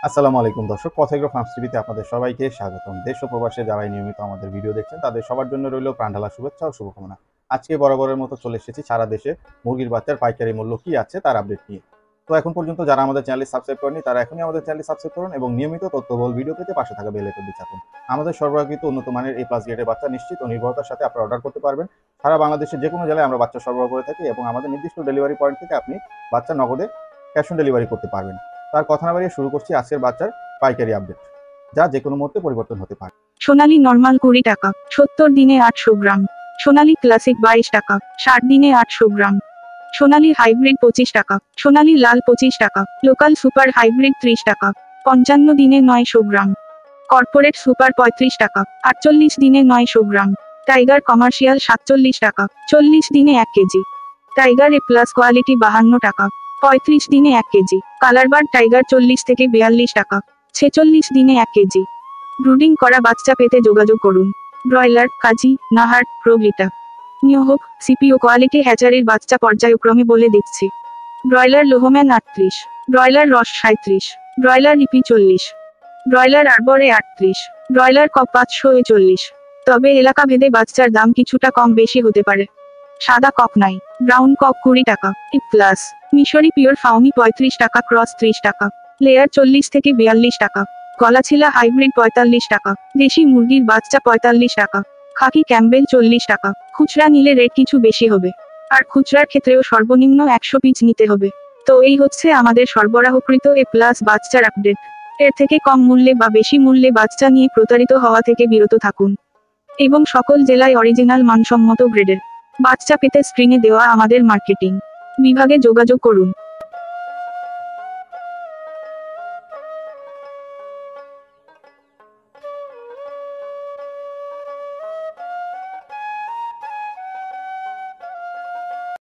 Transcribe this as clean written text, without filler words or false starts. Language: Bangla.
আসসালামু আলাইকুম দর্শক, পথেগ্রো ফার্মস টিভিতে আপনাদের সবাইকে স্বাগতম। দেশ ও প্রবাসে যারা নিয়মিত আমাদের ভিডিও দেখছেন তাদের সবার জন্য রইল প্রাণঢালা শুভেচ্ছা ও শুভকামনা। আজকে বরাবরের মতো চলে এসেছি সারা দেশে মুরগির বাচ্চার পাইকারি মূল্য কি আছে তার আপডেট নিয়ে। তো এখন পর্যন্ত যারা আমাদের চ্যানেল সাবস্ক্রাইব করেনি তারা এখনই আমাদের চ্যানেল সাবস্ক্রাইব করুন এবং নিয়মিত তথ্যবহুল ভিডিও পেতে পাশে থাকা বেল আইকনটি চাপুন। আমাদের সরবরাহকৃত উন্নত মানের এই প্লাস গ্রেডের বাচ্চা নিশ্চিত ও নির্ভরতার সাথে আপনারা অর্ডার করতে পারবেন। সারা বাংলাদেশের যে কোনো জেলায় আমরা বাচ্চা সরবরাহ করে থাকি এবং আমাদের নির্দিষ্ট ডেলিভারি পয়েন্ট থেকে আপনি বাচ্চা নগদে ক্যাশ অন ডেলিভারি করতে পারবেন। তার কথা না বাড়িয়ে শুরু করছি আজকের বাচ্চার পাইকারি আপডেট, যা যে কোনো মুহূর্তে পরিবর্তন হতে পারে। সোনালী নরমাল 20 টাকা, 70 দিনে 800 গ্রাম। সোনালী ক্লাসিক 22 টাকা, 60 দিনে 800 গ্রাম। সোনালী হাইব্রিড 25 টাকা, সোনালী লাল 25 টাকা, লোকাল সুপার হাইব্রিড 30 টাকা, 55 দিনে 900 গ্রাম। কর্পোরেট সুপার 35 টাকা, 48 দিনে 900 গ্রাম। টাইগার কমার্শিয়াল 47 টাকা, 40 দিনে 1 কেজি। টাইগার এ প্লাস কোয়ালিটি 52 টাকা, 35 দিনে 1 কেজি। কালারবার টাইগার 40 থেকে 42 টাকা, 46 দিনে 1 কেজি। ব্রুডিং করা বাচ্চা পেতে যোগাযোগ করুন। ব্রয়লার, কাজী, নাহার, প্রভৃতা। নিউ হোপ, সিপিও কোয়ালিটি হ্যাচারির বাচ্চা পর্যায়ক্রমে বলে দিচ্ছি। Broiler Lohmann 38, broiler Ross 37, broiler ইপি 40, ব্রয়লার আরবরে 38, ব্রয়লার কক 540। তবে এলাকা ভেদে বাচ্চার দাম কিছুটা কম বেশি হতে পারে। সাদা কক নাই, ব্রাউন কক 20 টাকা, ইপ প্লাস। মিশরি পিওর ফাউমি 35 টাকা, ক্রস 30 টাকা, লেয়ার 40 থেকে 42 টাকা। গলাছিলা হাইব্রিড 45 টাকা, দেশি মুরগির বাচ্চা 45 টাকা, খাকি ক্যাম্বেল 40 টাকা। খুচরা নিলে রেট কিছু বেশি হবে, আর খুচরার ক্ষেত্রেও সর্বনিম্ন 100 পিস নিতে হবে। তো এই হচ্ছে আমাদের সরবরাহকৃত এ প্লাস বাচ্চার আপডেট। এর থেকে কম মূল্যে বা বেশি মূল্যে বাচ্চা নিয়ে প্রতারিত হওয়া থেকে বিরত থাকুন এবং সকল জেলায় অরিজিনাল মানসম্মত গ্রেডের বাচ্চা পেতে স্ক্রিনে দেওয়া আমাদের মার্কেটিং বিভাগে যোগাযোগ করুন।